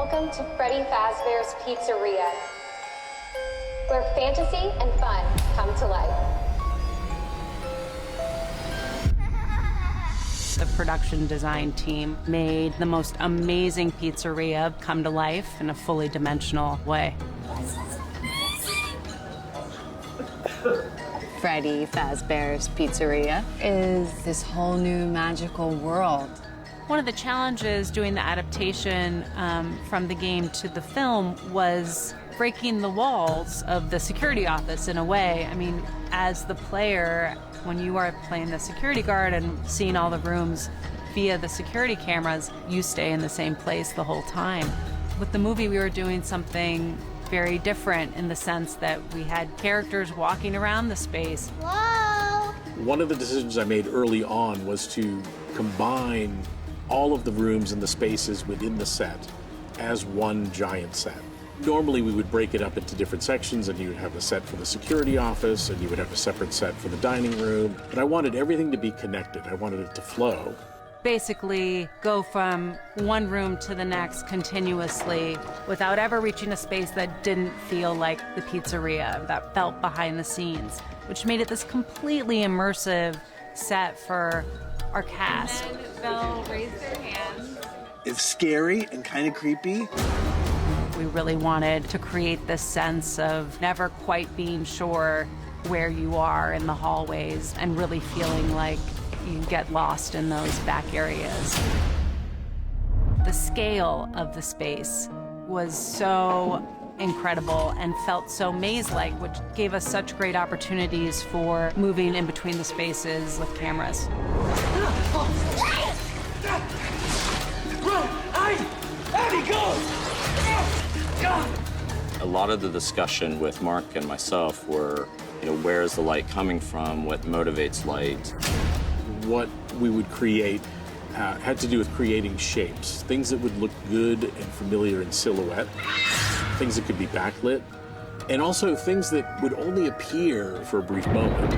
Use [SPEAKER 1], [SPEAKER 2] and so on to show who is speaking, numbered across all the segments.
[SPEAKER 1] Welcome to Freddy Fazbear's Pizzeria, where fantasy and fun come to life.
[SPEAKER 2] The production design team made the most amazing pizzeria come to life in a fully dimensional way.
[SPEAKER 3] Freddy Fazbear's Pizzeria is this whole new magical world.
[SPEAKER 2] One of the challenges doing the adaptation from the game to the film was breaking the walls of the security office in a way. I mean, as the player, when you are playing the security guard and seeing all the rooms via the security cameras, you stay in the same place the whole time. With the movie, we were doing something very different in the sense that we had characters walking around the space.
[SPEAKER 4] Whoa!
[SPEAKER 5] One of the decisions I made early on was to combine all of the rooms and the spaces within the set as one giant set. Normally we would break it up into different sections, and you would have a set for the security office and you would have a separate set for the dining room, but I wanted everything to be connected. I wanted it to flow.
[SPEAKER 2] Basically go from one room to the next continuously without ever reaching a space that didn't feel like the pizzeria, that felt behind the scenes, which made it this completely immersive set for our cast.
[SPEAKER 3] And they'll raise their hands.
[SPEAKER 6] It's scary and kind of creepy.
[SPEAKER 2] We really wanted to create this sense of never quite being sure where you are in the hallways and really feeling like you get lost in those back areas. The scale of the space was so incredible and felt so maze-like, which gave us such great opportunities for moving in between the spaces with cameras.
[SPEAKER 6] Run! Abby, go!
[SPEAKER 7] A lot of the discussion with Mark and myself were, where is the light coming from? What motivates light?
[SPEAKER 5] What we would create had to do with creating shapes, things that would look good and familiar in silhouette, things that could be backlit, and also things that would only appear for a brief moment.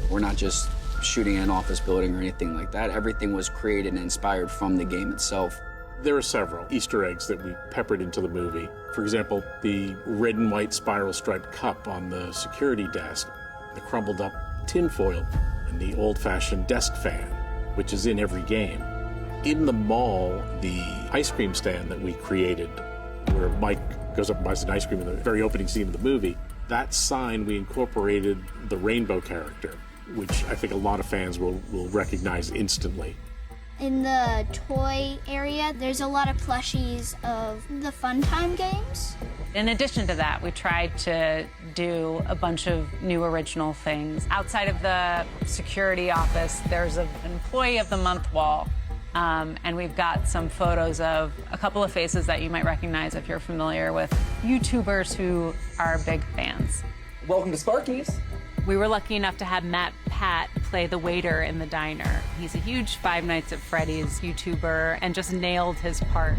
[SPEAKER 8] We're not just shooting in an office building or anything like that. Everything was created and inspired from the game itself.
[SPEAKER 5] There are several Easter eggs that we peppered into the movie. For example, the red and white spiral striped cup on the security desk, the crumbled up tinfoil, and the old-fashioned desk fan, which is in every game. In the mall, the ice cream stand that we created, where Mike goes up and buys an ice cream in the very opening scene of the movie, that sign we incorporated the rainbow character, which I think a lot of fans will recognize instantly.
[SPEAKER 4] In the toy area, there's a lot of plushies of the Fun Time games.
[SPEAKER 2] In addition to that, we tried to do a bunch of new original things. Outside of the security office, there's an Employee of the Month wall. And we've got some photos of a couple of faces that you might recognize if you're familiar with YouTubers who are big fans.
[SPEAKER 9] Welcome to Sparky's.
[SPEAKER 2] We were lucky enough to have Matt Pat play the waiter in the diner. He's a huge Five Nights at Freddy's YouTuber and just nailed his part.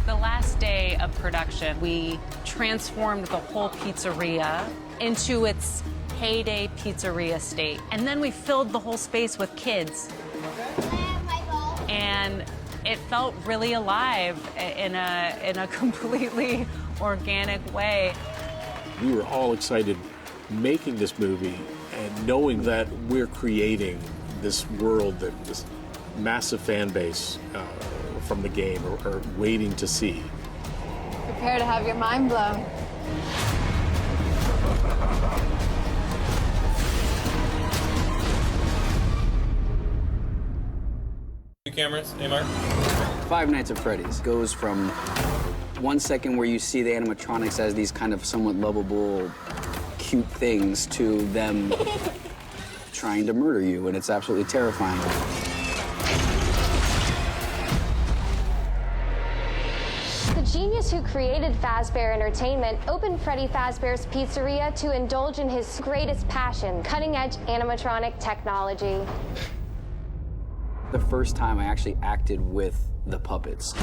[SPEAKER 2] The last day of production, we transformed the whole pizzeria into its heyday pizzeria state. And then we filled the whole space with kids. And it felt really alive in a completely organic way.
[SPEAKER 5] We were all excited making this movie and knowing that we're creating this world that this massive fan base from the game are waiting to see.
[SPEAKER 3] Prepare to have your mind blown.
[SPEAKER 9] Cameras, hey Mark.
[SPEAKER 8] Five Nights at Freddy's goes from 1 second where you see the animatronics as these kind of somewhat lovable, cute things to them trying to murder you, and it's absolutely terrifying.
[SPEAKER 1] The genius who created Fazbear Entertainment opened Freddy Fazbear's Pizzeria to indulge in his greatest passion, cutting-edge animatronic technology.
[SPEAKER 8] The first time I actually acted with the puppets,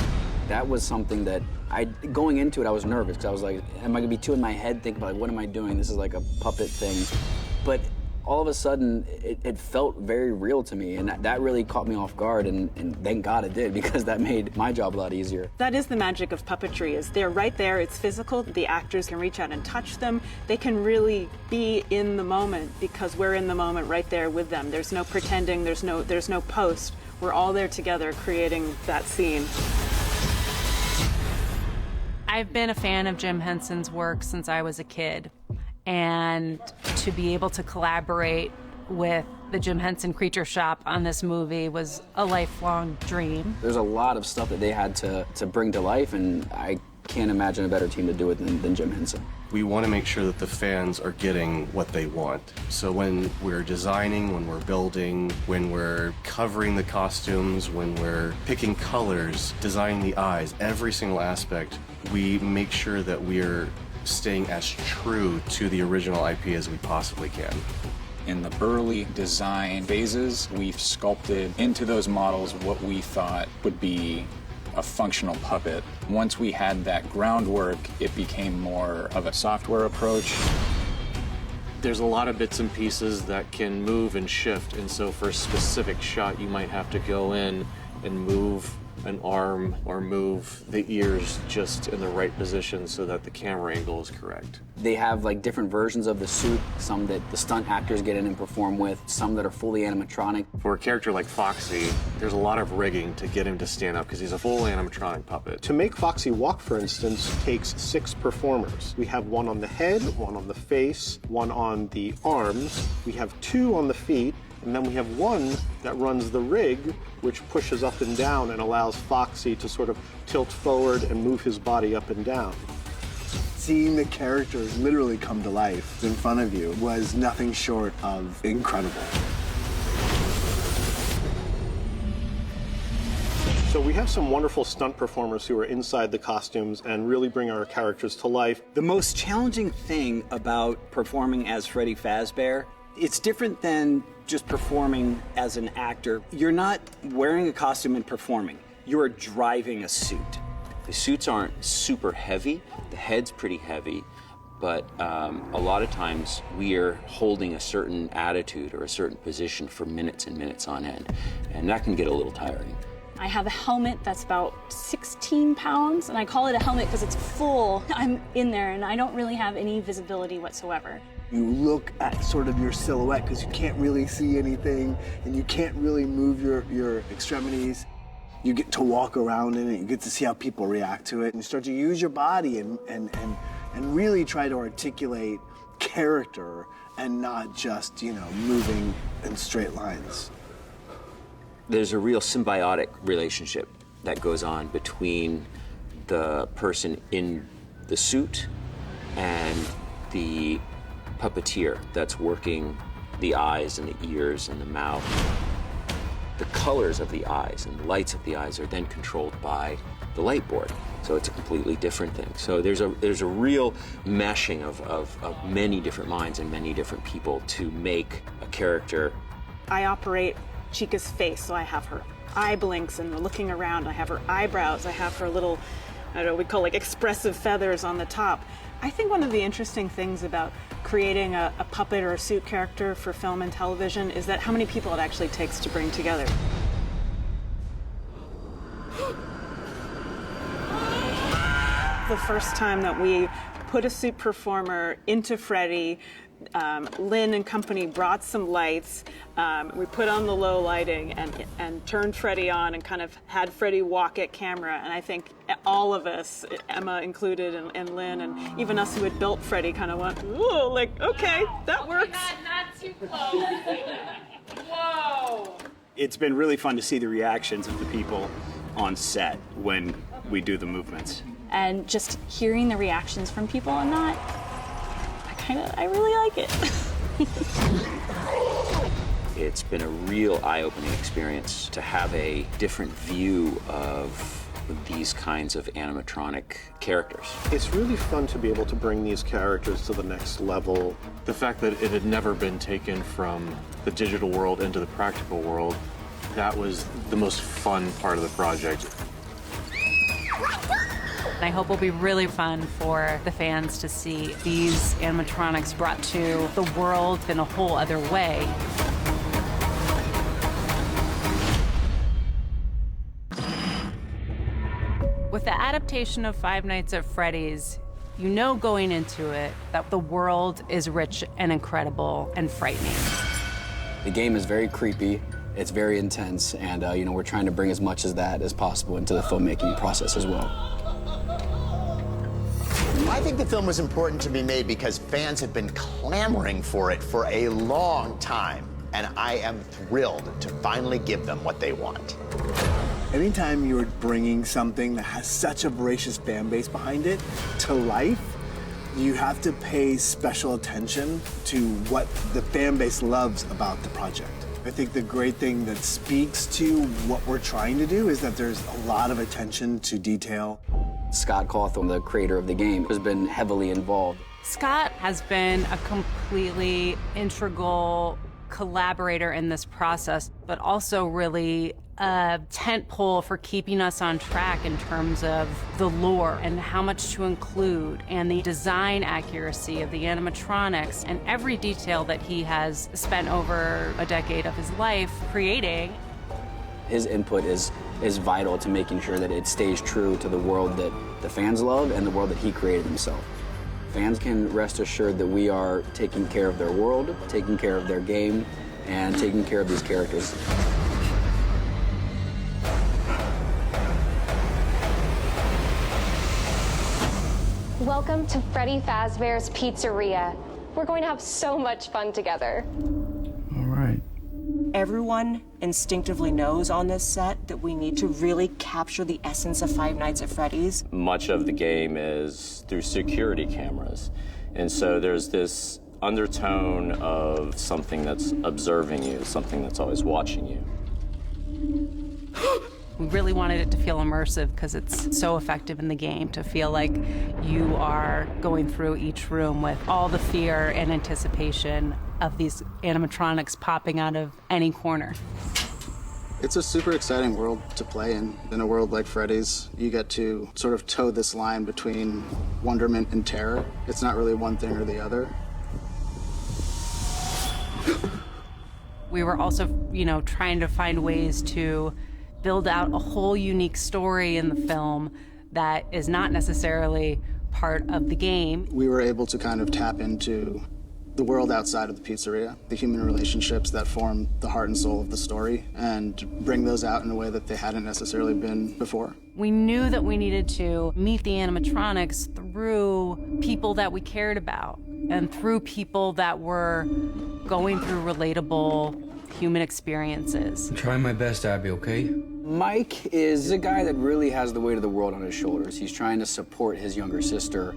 [SPEAKER 8] that was something that going into it, I was nervous because I was like, am I gonna be too in my head thinking about, like, what am I doing? This is like a puppet thing. But all of a sudden, it felt very real to me, and that really caught me off guard, and thank God it did, because that made my job a lot easier.
[SPEAKER 10] That is the magic of puppetry, is they're right there, it's physical, the actors can reach out and touch them, they can really be in the moment, because we're in the moment right there with them. There's no pretending, there's no post. We're all there together creating that scene.
[SPEAKER 2] I've been a fan of Jim Henson's work since I was a kid, and to be able to collaborate with the Jim Henson Creature Shop on this movie was a lifelong dream.
[SPEAKER 8] There's a lot of stuff that they had to bring to life, and I can't imagine a better team to do it than Jim Henson.
[SPEAKER 11] We want to make sure that the fans are getting what they want. So when we're designing, when we're building, when we're covering the costumes, when we're picking colors, designing the eyes, every single aspect, we make sure that we're staying as true to the original IP as we possibly can.
[SPEAKER 12] In the early design phases, we've sculpted into those models what we thought would be a functional puppet. Once we had that groundwork, it became more of a software approach.
[SPEAKER 5] There's a lot of bits and pieces that can move and shift, and so for a specific shot, you might have to go in and move an arm or move the ears just in the right position so that the camera angle is correct.
[SPEAKER 8] They have like different versions of the suit, some that the stunt actors get in and perform with, some that are fully animatronic.
[SPEAKER 5] For a character like Foxy, there's a lot of rigging to get him to stand up because he's a full animatronic puppet.
[SPEAKER 13] To make Foxy walk, for instance, takes 6 performers. We have one on the head, one on the face, one on the arms. We have 2 on the feet, and then we have one that runs the rig, which pushes up and down and allows Foxy to sort of tilt forward and move his body up and down.
[SPEAKER 6] Seeing the characters literally come to life in front of you was nothing short of incredible.
[SPEAKER 13] So we have some wonderful stunt performers who are inside the costumes and really bring our characters to life.
[SPEAKER 14] The most challenging thing about performing as Freddy Fazbear, it's different than just performing as an actor. You're not wearing a costume and performing. You're driving a suit.
[SPEAKER 7] The suits aren't super heavy. The head's pretty heavy, but a lot of times we are holding a certain attitude or a certain position for minutes and minutes on end, and that can get a little tiring.
[SPEAKER 10] I have a helmet that's about 16 pounds, and I call it a helmet because it's full. I'm in there, and I don't really have any visibility whatsoever.
[SPEAKER 6] You look at sort of your silhouette because you can't really see anything, and you can't really move your extremities. You get to walk around in it, you get to see how people react to it, and you start to use your body and really try to articulate character and not just, you know, moving in straight lines.
[SPEAKER 7] There's a real symbiotic relationship that goes on between the person in the suit and the puppeteer that's working the eyes and the ears and the mouth. The colors of the eyes and the lights of the eyes are then controlled by the light board. So it's a completely different thing. So there's a real meshing of many different minds and many different people to make a character.
[SPEAKER 10] I operate Chica's face, so I have her eye blinks and we're looking around. I have her eyebrows. I have her little, I don't know, we call like expressive feathers on the top. I think one of the interesting things about creating a puppet or a suit character for film and television is that how many people it actually takes to bring together. The first time that we put a suit performer into Freddy, Lynn and company brought some lights. We put on the low lighting and turned Freddy on and kind of had Freddy walk at camera. And I think all of us, Emma included and Lynn and even us who had built Freddy kind of went, whoa, like, okay, that works.
[SPEAKER 15] Oh my God, not too close. Whoa.
[SPEAKER 14] It's been really fun to see the reactions of the people on set when we do the movements.
[SPEAKER 10] And just hearing the reactions from people and not, I really like it.
[SPEAKER 7] It's been a real eye-opening experience to have a different view of these kinds of animatronic characters.
[SPEAKER 13] It's really fun to be able to bring these characters to the next level.
[SPEAKER 5] The fact that it had never been taken from the digital world into the practical world, that was the most fun part of the project.
[SPEAKER 2] And I hope it'll be really fun for the fans to see these animatronics brought to the world in a whole other way. With the adaptation of Five Nights at Freddy's, you know going into it that the world is rich and incredible and frightening.
[SPEAKER 8] The game is very creepy, it's very intense, and you know, we're trying to bring as much of that as possible into the filmmaking process as well.
[SPEAKER 16] I think the film was important to be made because fans have been clamoring for it for a long time, and I am thrilled to finally give them what they want.
[SPEAKER 6] Anytime you're bringing something that has such a voracious fan base behind it to life, you have to pay special attention to what the fan base loves about the project. I think the great thing that speaks to what we're trying to do is that there's a lot of attention to detail.
[SPEAKER 8] Scott Cawthon, the creator of the game, has been heavily involved.
[SPEAKER 2] Scott has been a completely integral collaborator in this process, but also really a tent pole for keeping us on track in terms of the lore and how much to include and the design accuracy of the animatronics and every detail that he has spent over a decade of his life creating.
[SPEAKER 8] His input is vital to making sure that it stays true to the world that the fans love and the world that he created himself. Fans can rest assured that we are taking care of their world, taking care of their game, and taking care of these characters.
[SPEAKER 1] Welcome to Freddy Fazbear's Pizzeria. We're going to have so much fun together.
[SPEAKER 6] All right.
[SPEAKER 17] Everyone instinctively knows on this set that we need to really capture the essence of Five Nights at Freddy's.
[SPEAKER 18] Much of the game is through security cameras. And so there's this undertone of something that's observing you, something that's always watching you.
[SPEAKER 2] We really wanted it to feel immersive because it's so effective in the game, to feel like you are going through each room with all the fear and anticipation of these animatronics popping out of any corner.
[SPEAKER 19] It's a super exciting world to play in. In a world like Freddy's, you get to sort of toe this line between wonderment and terror. It's not really one thing or the other.
[SPEAKER 2] We were also, trying to find ways to build out a whole unique story in the film that is not necessarily part of the game.
[SPEAKER 19] We were able to kind of tap into the world outside of the pizzeria, the human relationships that form the heart and soul of the story, and bring those out in a way that they hadn't necessarily been before.
[SPEAKER 2] We knew that we needed to meet the animatronics through people that we cared about and through people that were going through relatable human experiences.
[SPEAKER 20] I'm trying my best, Abby, okay?
[SPEAKER 8] Mike is a guy that really has the weight of the world on his shoulders. He's trying to support his younger sister,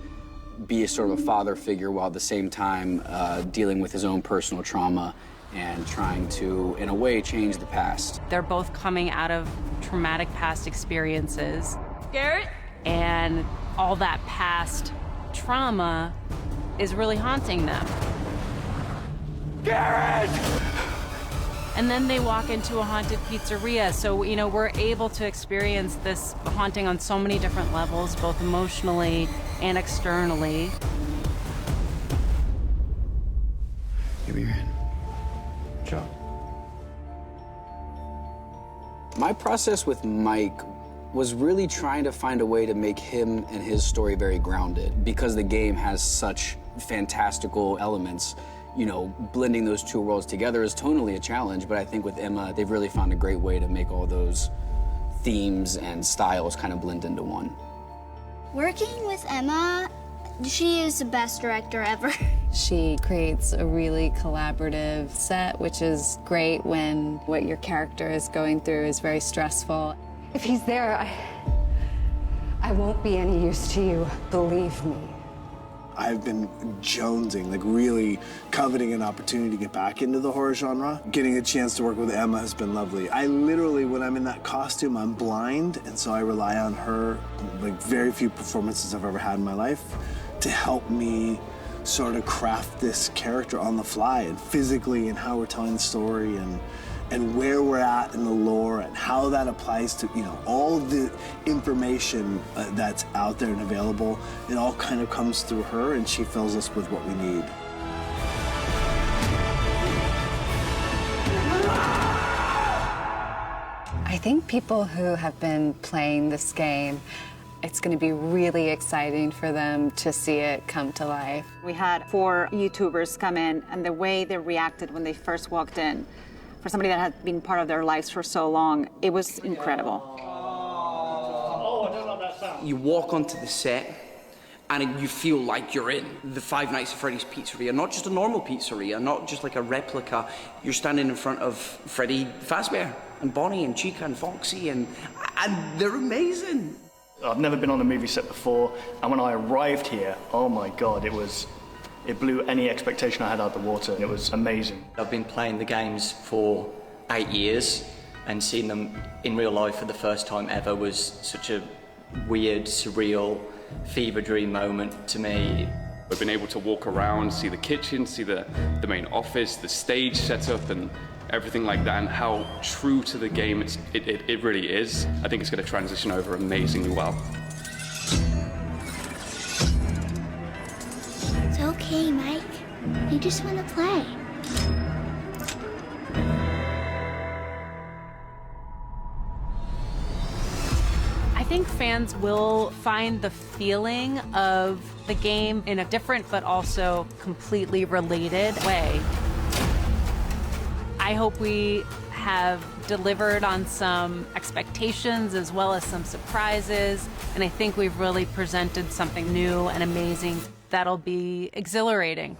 [SPEAKER 8] be a sort of a father figure while at the same time dealing with his own personal trauma and trying to, in a way, change the past.
[SPEAKER 2] They're both coming out of traumatic past experiences.
[SPEAKER 15] Garrett?
[SPEAKER 2] And all that past trauma is really haunting them.
[SPEAKER 15] Garrett!
[SPEAKER 2] And then they walk into a haunted pizzeria. So, we're able to experience this haunting on so many different levels, both emotionally and externally.
[SPEAKER 19] Give me your hand.
[SPEAKER 20] Good job.
[SPEAKER 8] My process with Mike was really trying to find a way to make him and his story very grounded. Because the game has such fantastical elements, blending those two worlds together is tonally a challenge, but I think with Emma, they've really found a great way to make all those themes and styles kind of blend into one.
[SPEAKER 4] Working with Emma, she is the best director ever.
[SPEAKER 3] She creates a really collaborative set, which is great when what your character is going through is very stressful.
[SPEAKER 21] If he's there, I won't be any use to you, believe me.
[SPEAKER 6] I've been jonesing, really coveting an opportunity to get back into the horror genre. Getting a chance to work with Emma has been lovely. I literally, when I'm in that costume, I'm blind, and so I rely on her, like very few performances I've ever had in my life, to help me sort of craft this character on the fly and physically and how we're telling the story and where we're at in the lore and how that applies to, all the information that's out there and available. It all kind of comes through her, and she fills us with what we need.
[SPEAKER 3] I think people who have been playing this game, it's going to be really exciting for them to see it come to life.
[SPEAKER 9] We had 4 YouTubers come in, and the way they reacted when they first walked in, for somebody that had been part of their lives for so long, it was incredible.
[SPEAKER 22] You walk onto the set, and you feel like you're in the Five Nights at Freddy's pizzeria, not just a normal pizzeria, not just like a replica. You're standing in front of Freddy Fazbear and Bonnie and Chica and Foxy, and they're amazing.
[SPEAKER 23] I've never been on a movie set before, and when I arrived here, oh my God, it blew any expectation I had out of the water. It was amazing.
[SPEAKER 24] I've been playing the games for 8 years, and seeing them in real life for the first time ever was such a weird, surreal, fever dream moment to me.
[SPEAKER 25] We've been able to walk around, see the kitchen, see the main office, the stage setup, and everything like that, and how true to the game it really is. I think it's going to transition over amazingly well.
[SPEAKER 4] It's okay, Mike. You just want to play.
[SPEAKER 2] I think fans will find the feeling of the game in a different but also completely related way. I hope we have delivered on some expectations as well as some surprises, and I think we've really presented something new and amazing that'll be exhilarating.